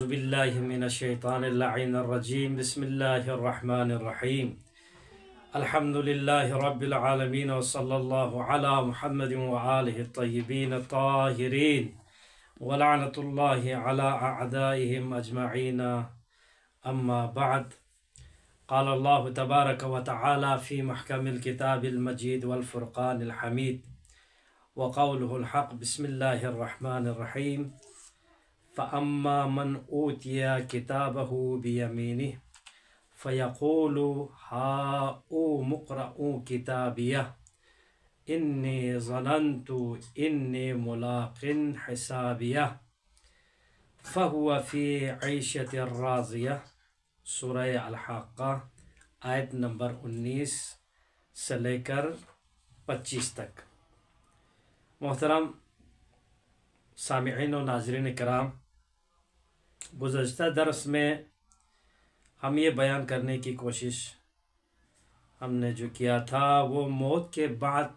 باللہ من الشیطان اللعین الرجیم بسم اللہ الرحمن الرحیم الحمد للہ رب العالمین وصلی اللہ علی محمد وآلہ الطیبین الطاہرین ولعنت اللہ علی اعدائهم اجمعین اما بعد قال اللہ تبارک وتعالی فی محکم الکتاب المجید والفرقان الحمید وقوله الحق بسم اللہ الرحمن الرحیم فَأَمَّا مَنْ أُوتِيَ كِتَابَهُ بِيَمِينِهِ فَيَقُولُ هَاؤُمُ اقْرَءُوا كِتَابِيَهْ إِنِّي ظَنَنْتُ إِنِّي مُلَاقٍ حِسَابِيَهْ فَهُوَ فِي عِيشَةٍ رَاضِيَةٍ سورہ الحاقہ آیت نمبر 19 سے لے کر 25 تک۔ محترم سامعین و ناظرین کرام، گزشتہ درس میں ہم یہ بیان کرنے کی کوشش ہم نے جو کیا تھا وہ موت کے بعد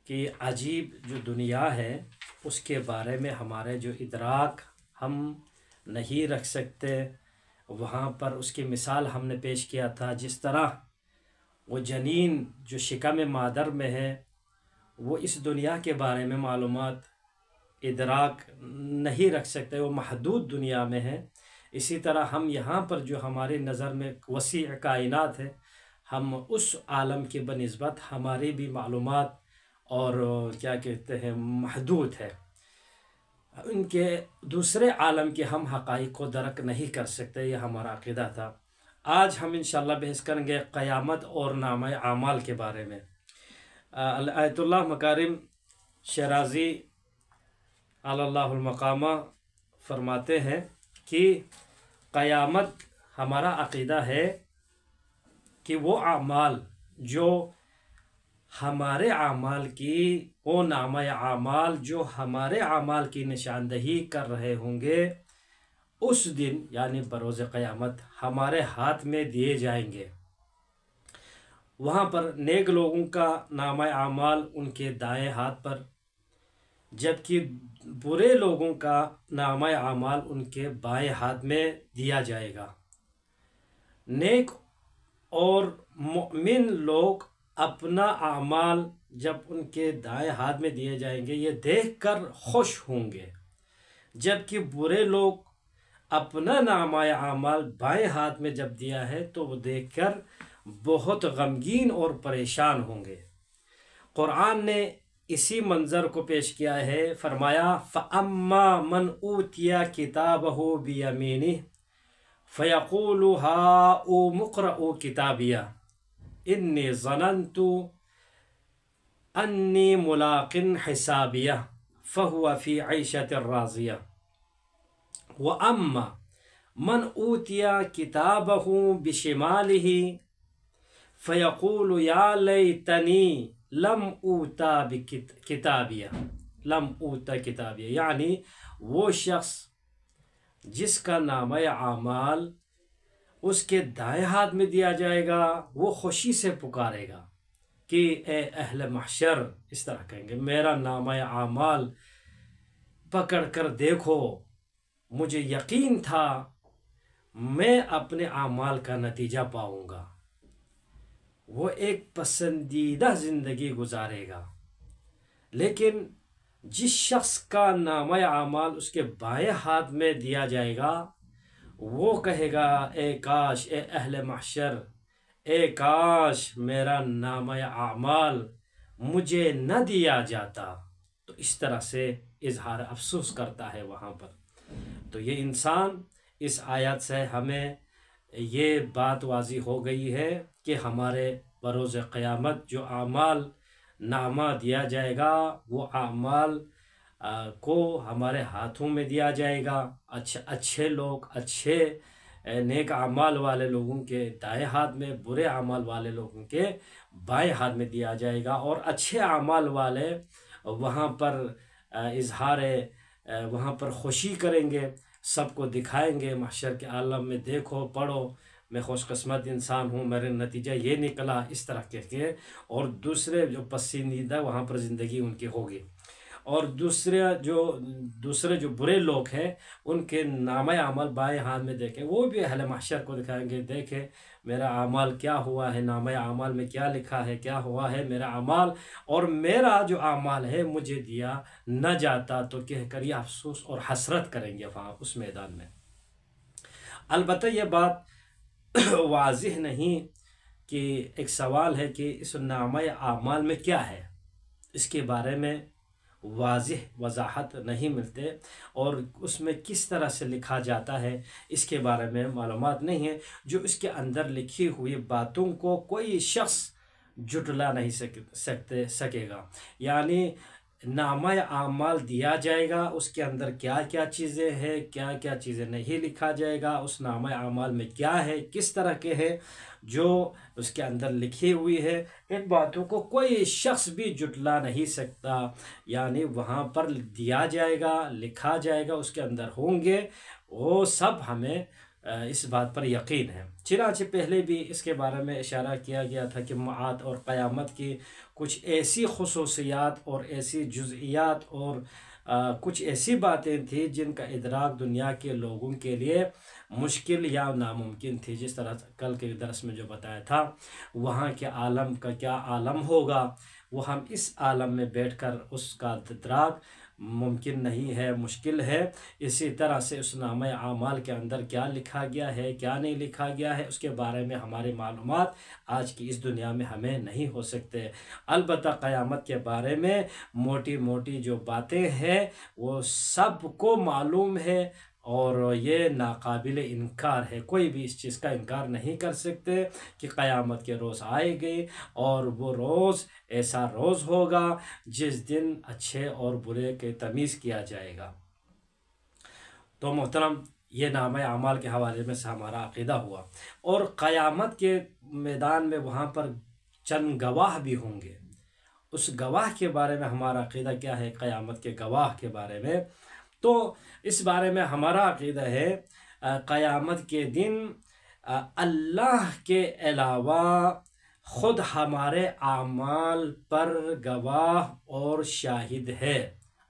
کی عجیب جو دنیا ہے اس کے بارے میں ہمارے جو ادراک ہم نہیں رکھ سکتے، وہاں پر اس کی مثال ہم نے پیش کیا تھا۔ جس طرح وہ جنین جو شکم مادر میں ہے وہ اس دنیا کے بارے میں معلومات ادراک نہیں رکھ سکتے، وہ محدود دنیا میں ہے، اسی طرح ہم یہاں پر جو ہماری نظر میں وسیع کائنات ہے، ہم اس عالم کے بنسبت ہماری بھی معلومات اور کیا کہتے ہیں محدود ہے، ان کے دوسرے عالم کے ہم حقائق کو درک نہیں کر سکتے۔ یہ ہمارا عقیدہ تھا۔ آج ہم انشاءاللہ بحث کریں گے قیامت اور نامہ اعمال کے بارے میں۔ آیت اللہ مکارم شیرازی علی اللہ المقامہ فرماتے ہیں کہ قیامت ہمارا عقیدہ ہے کہ وہ اعمال جو ہمارے اعمال کی، وہ نامہ اعمال جو ہمارے اعمال کی نشاندہی کر رہے ہوں گے، اس دن یعنی بروز قیامت ہمارے ہاتھ میں دیے جائیں گے۔ وہاں پر نیک لوگوں کا نامہ اعمال ان کے دائیں ہاتھ پر، جبکہ برے لوگوں کا نامہ اعمال ان کے بائیں ہاتھ میں دیا جائے گا۔ نیک اور مؤمن لوگ اپنا اعمال جب ان کے دائیں ہاتھ میں دیے جائیں گے یہ دیکھ کر خوش ہوں گے، جبکہ برے لوگ اپنا نامہ اعمال بائیں ہاتھ میں جب دیا ہے تو وہ دیکھ کر بہت غمگین اور پریشان ہوں گے۔ قرآن نے اسی منظر کو پیش کیا ہے، فرمایا فَأَمَّا مَنْ أُوتِيَ كِتَابَهُ بِيَمِينِهِ فَيَقُولُ هَاؤُمُ اقْرَءُوا كِتَابِيَهْ إِنِّي ظَنَنْتُ أَنِّي مُلَاقٍ حِسَابِيَهْ فَهُوَ فِي عِيشَةٍ رَاضِيَةٍ وَأَمَّا مَنْ أُوتِيَ كِتَابَهُ بِشِمَالِهِ فَيَقُولُ يَا لَيْتَنِي لم اوتا کتابیہ، یعنی وہ شخص جس کا نامہ اعمال اس کے دائیں ہاتھ میں دیا جائے گا وہ خوشی سے پکارے گا کہ اے اہل محشر، اس طرح کہیں گے میرا نامہ اعمال پکڑ کر دیکھو، مجھے یقین تھا میں اپنے اعمال کا نتیجہ پاؤں گا۔ وہ ایک پسندیدہ زندگی گزارے گا، لیکن جس شخص کا نامہ اعمال اس کے بائیں ہاتھ میں دیا جائے گا وہ کہے گا اے کاش، اے اہل محشر، اے کاش میرا نامہ اعمال مجھے نہ دیا جاتا، تو اس طرح سے اظہار افسوس کرتا ہے وہاں پر۔ تو یہ انسان، اس آیت سے ہمیں یہ بات واضح ہو گئی ہے کہ ہمارے بروز قیامت جو اعمال نامہ دیا جائے گا وہ اعمال کو ہمارے ہاتھوں میں دیا جائے گا۔ اچھے لوگ، اچھے نیک اعمال والے لوگوں کے دائیں ہاتھ میں، برے اعمال والے لوگوں کے بائیں ہاتھ میں دیا جائے گا، اور اچھے اعمال والے وہاں پر وہاں پر خوشی کریں گے، سب کو دکھائیں گے محشر کے عالم میں، دیکھو پڑھو میں خوش قسمت انسان ہوں، میرے نتیجہ یہ نکلا، اس طرح کہہ کے، اور دوسرے جو پسندیدہ وہاں پر زندگی ان کی ہوگی۔ اور دوسرے جو برے لوگ ہیں ان کے نامہ اعمال بائیں ہاتھ میں دیکھیں، وہ بھی اہل محشر کو دکھائیں گے، دیکھیں میرا اعمال کیا ہوا ہے، نامہ اعمال میں کیا لکھا ہے، کیا ہوا ہے میرا اعمال، اور میرا جو اعمال ہے مجھے دیا نہ جاتا، تو کہہ کر یہ افسوس اور حسرت کریں گے وہاں اس میدان میں۔ البتہ یہ بات واضح نہیں کہ ایک سوال ہے کہ اس نامہ اعمال میں کیا ہے، اس کے بارے میں واضح وضاحت نہیں ملتے، اور اس میں کس طرح سے لکھا جاتا ہے اس کے بارے میں معلومات نہیں ہے۔ جو اس کے اندر لکھی ہوئی باتوں کو کوئی شخص جھٹلا نہیں سکے گا، یعنی نامہ اعمال دیا جائے گا، اس کے اندر کیا کیا چیزیں ہیں، کیا کیا چیزیں نہیں لکھا جائے گا، اس نامہ اعمال میں کیا ہے، کس طرح کے ہے جو اس کے اندر لکھی ہوئی ہے، ان باتوں کو کوئی شخص بھی جھٹلا نہیں سکتا، یعنی وہاں پر دیا جائے گا، لکھا جائے گا، اس کے اندر ہوں گے، وہ سب ہمیں اس بات پر یقین ہے۔ چنانچہ پہلے بھی اس کے بارے میں اشارہ کیا گیا تھا کہ معاد اور قیامت کی کچھ ایسی خصوصیات اور ایسی جزئیات اور کچھ ایسی باتیں تھیں جن کا ادراک دنیا کے لوگوں کے لیے مشکل یا ناممکن تھی، جس طرح کل کے درس میں جو بتایا تھا وہاں کے عالم کا کیا عالم ہوگا، وہ ہم اس عالم میں بیٹھ کر اس کا ادراک ممکن نہیں ہے، مشکل ہے۔ اسی طرح سے اس نامہ اعمال کے اندر کیا لکھا گیا ہے، کیا نہیں لکھا گیا ہے، اس کے بارے میں ہماری معلومات آج کی اس دنیا میں ہمیں نہیں ہو سکتے۔ البتہ قیامت کے بارے میں موٹی موٹی جو باتیں ہیں وہ سب کو معلوم ہے، اور یہ ناقابل انکار ہے، کوئی بھی اس چیز کا انکار نہیں کر سکتے کہ قیامت کے روز آئے گی، اور وہ روز ایسا روز ہوگا جس دن اچھے اور برے کے تمیز کیا جائے گا۔ تو محترم، یہ نامہ اعمال کے حوالے میں سے ہمارا عقیدہ ہوا، اور قیامت کے میدان میں وہاں پر چند گواہ بھی ہوں گے۔ اس گواہ کے بارے میں ہمارا عقیدہ کیا ہے، قیامت کے گواہ کے بارے میں؟ تو اس بارے میں ہمارا عقیدہ ہے قیامت کے دن اللہ کے علاوہ خود ہمارے اعمال پر گواہ اور شاہد ہے۔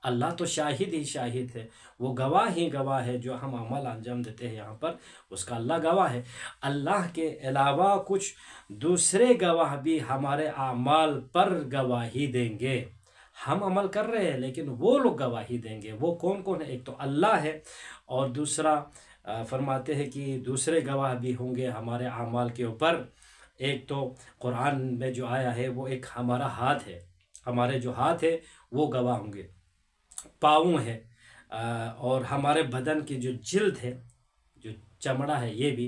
اللہ تو شاہد ہی شاہد ہے، وہ گواہ ہی گواہ ہے، جو ہم عمل انجام دیتے ہیں یہاں پر اس کا اللہ گواہ ہے۔ اللہ کے علاوہ کچھ دوسرے گواہ بھی ہمارے اعمال پر گواہی دیں گے۔ ہم عمل کر رہے ہیں لیکن وہ لوگ گواہی دیں گے۔ وہ کون کون ہے؟ ایک تو اللہ ہے، اور دوسرا فرماتے ہیں کہ دوسرے گواہ بھی ہوں گے ہمارے اعمال کے اوپر۔ ایک تو قرآن میں جو آیا ہے وہ ایک ہمارا ہاتھ ہے، ہمارے جو ہاتھ ہے وہ گواہ ہوں گے، پاؤں ہے، اور ہمارے بدن کی جو جلد ہے، جو چمڑا ہے، یہ بھی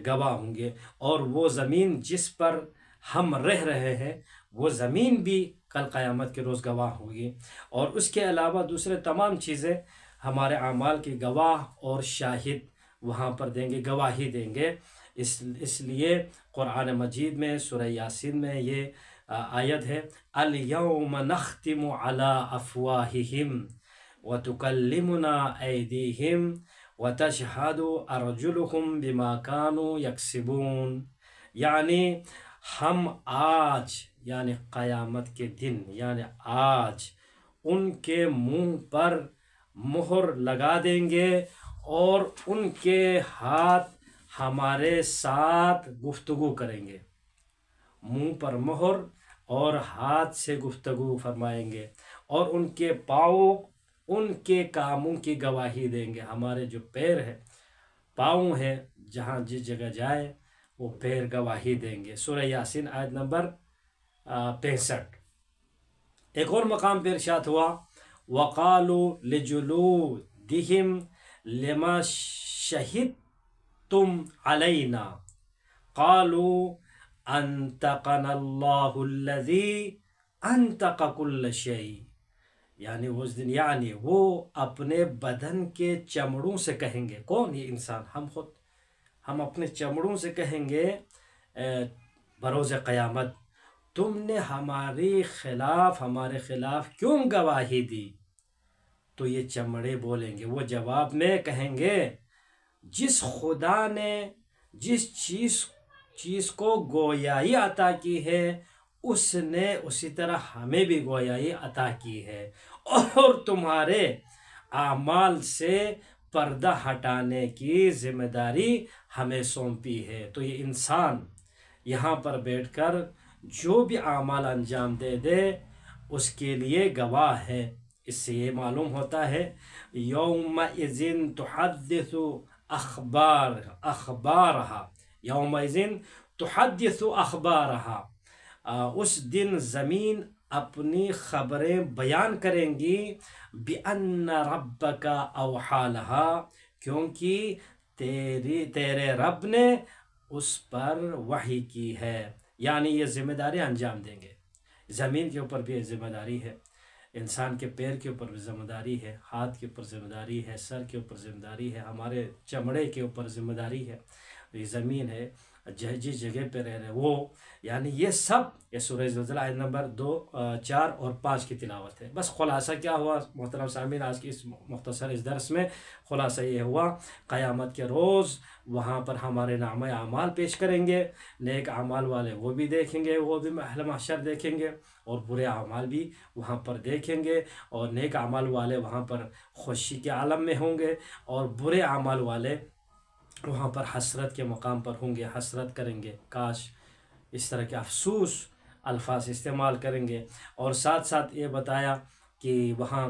گواہ ہوں گے، اور وہ زمین جس پر ہم رہ رہے ہیں وہ زمین بھی کل قیامت کے روز گواہ ہوگی، اور اس کے علاوہ دوسرے تمام چیزیں ہمارے اعمال کی گواہ اور شاہد وہاں پر دیں گے، گواہی دیں گے۔ اس لیے قرآن مجید میں سورہ یاسین میں یہ آیت ہے، الْيَوْمَ نَخْتِمُ عَلَىٰ أَفْوَاهِهِمْ وَتُكَلِّمُنَا أَيْدِيهِمْ وَتَشْهَدُ أَرْجُلُهُمْ بِمَا كَانُوا يَكْسِبُونَ، یعنی ہم آج، یعنی قیامت کے دن، یعنی آج ان کے منہ پر مہر لگا دیں گے، اور ان کے ہاتھ ہمارے ساتھ گفتگو کریں گے۔ منہ پر مہر اور ہاتھ سے گفتگو فرمائیں گے، اور ان کے پاؤں ان کے کاموں کی گواہی دیں گے۔ ہمارے جو پیر ہے، پاؤں ہے، جہاں جس جگہ جائے وہ پیر گواہی دیں گے۔ سورہ یاسین آیت نمبر 65۔ ایک اور مقام پہ ارشاد ہوا، وَقَالُوا لِجُلُودِهِمْ لِمَ شَهِدتُّمْ عَلَيْنَا قَالُوا أَنْطَقَنَا اللَّهُ الَّذِي أَنْطَقَ كُلَّ شَيْءٍ، یعنی اس دن، یعنی وہ اپنے بدن کے چمڑوں سے کہیں گے۔ کون؟ یہ انسان، ہم خود، ہم اپنے چمڑوں سے کہیں گے بروز قیامت، تم نے ہمارے خلاف کیوں گواہی دی؟ تو یہ چمڑے بولیں گے، وہ جواب میں کہیں گے، جس خدا نے جس چیز کو گویائی عطا کی ہے اس نے اسی طرح ہمیں بھی گویائی عطا کی ہے، اور تمہارے اعمال سے پردہ ہٹانے کی ذمہ داری ہمیں سونپی ہے۔ تو یہ انسان یہاں پر بیٹھ کر جو بھی اعمال انجام دے دے اس کے لیے گواہ ہے۔ اس سے یہ معلوم ہوتا ہے یومئذ تحدث اخبارها یومئذ تحدث اخبارها، اس دن زمین اپنی خبریں بیان کریں گی، بِأَنَّ رَبَّكَ أَوْحَىٰ لَهَا، کیونکہ تیرے رب نے اس پر وحی کی ہے۔ یعنی یہ ذمہ داری انجام دیں گے۔ زمین کے اوپر بھی ذمہ داری ہے، انسان کے پیر کے اوپر بھی ذمہ داری ہے، ہاتھ کے اوپر ذمہ داری ہے، سر کے اوپر ذمہ داری ہے، ہمارے چمڑے کے اوپر ذمہ داری ہے۔ یہ زمین ہے، جس جگہ پہ رہ رہے وہ، یعنی یہ سب، یہ سورہ زلزلہ آیت نمبر 2، 4 اور 5 کی تلاوت ہے۔ بس خلاصہ کیا ہوا محترم سامعین، آج کی اس مختصر اس درس میں خلاصہ یہ ہوا، قیامت کے روز وہاں پر ہمارے نامہ اعمال پیش کریں گے، نیک اعمال والے وہ بھی دیکھیں گے، وہ بھی اہل محشر دیکھیں گے، اور برے اعمال بھی وہاں پر دیکھیں گے، اور نیک اعمال والے وہاں پر خوشی کے عالم میں ہوں گے، اور برے اعمال والے وہاں پر حسرت کے مقام پر ہوں گے، حسرت کریں گے، کاش اس طرح کے افسوس الفاظ استعمال کریں گے۔ اور ساتھ ساتھ یہ بتایا کہ وہاں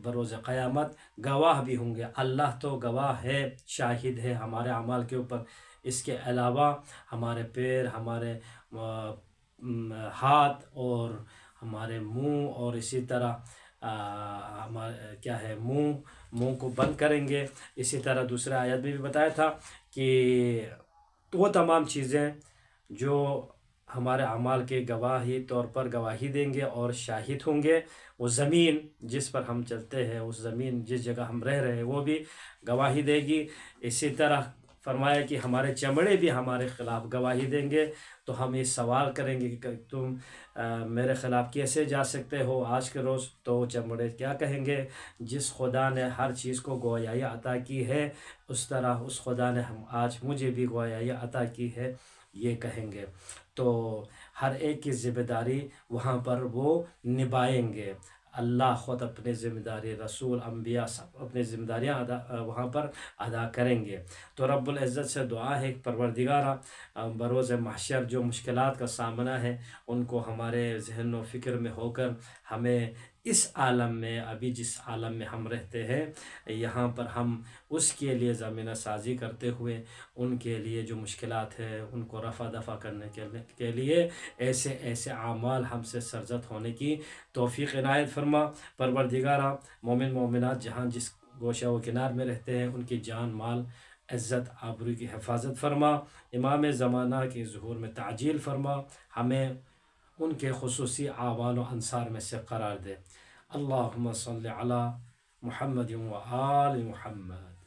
بروز قیامت گواہ بھی ہوں گے۔ اللہ تو گواہ ہے، شاہد ہے ہمارے اعمال کے اوپر، اس کے علاوہ ہمارے پیر، ہمارے ہاتھ اور ہمارے منہ، اور اسی طرح ہمارے کیا ہے، منہ کو بند کریں گے۔ اسی طرح دوسرے آیت میں بھی بتایا تھا کہ وہ تمام چیزیں جو ہمارے اعمال کے گواہی طور پر گواہی دیں گے اور شاہد ہوں گے، وہ زمین جس پر ہم چلتے ہیں، اس زمین جس جگہ ہم رہ رہے ہیں وہ بھی گواہی دے گی۔ اسی طرح فرمایا کہ ہمارے چمڑے بھی ہمارے خلاف گواہی دیں گے، تو ہم یہ سوال کریں گے کہ تم میرے خلاف کیسے جا سکتے ہو آج کے روز؟ تو چمڑے کیا کہیں گے؟ جس خدا نے ہر چیز کو گویائی عطا کی ہے، اس طرح اس خدا نے آج مجھے بھی گویائی عطا کی ہے، یہ کہیں گے۔ تو ہر ایک کی ذمہ داری وہاں پر وہ نبھائیں گے۔ اللہ خود اپنے ذمہ داری، رسول، انبیاء سب اپنی ذمہ داریاں وہاں پر ادا کریں گے۔ تو رب العزت سے دعا ہے کہ پروردگارہ بروز محشر جو مشکلات کا سامنا ہے ان کو ہمارے ذہن و فکر میں ہو کر ہمیں اس عالم میں، ابھی جس عالم میں ہم رہتے ہیں یہاں پر، ہم اس کے لیے زمینہ سازی کرتے ہوئے ان کے لیے جو مشکلات ہیں ان کو رفع دفع کرنے کے لیے ایسے اعمال ہم سے سرزد ہونے کی توفیق عنایت فرما۔ پروردگارہ مومن مومنات جہاں جس گوشہ و کنار میں رہتے ہیں ان کی جان، مال، عزت، آبرو کی حفاظت فرما۔ امام زمانہ کے ظہور میں تعجیل فرما، ہمیں ان کے خصوصی اعوان و انصار میں سے قرار دے۔ اللہم صلی علی محمد و آل محمد۔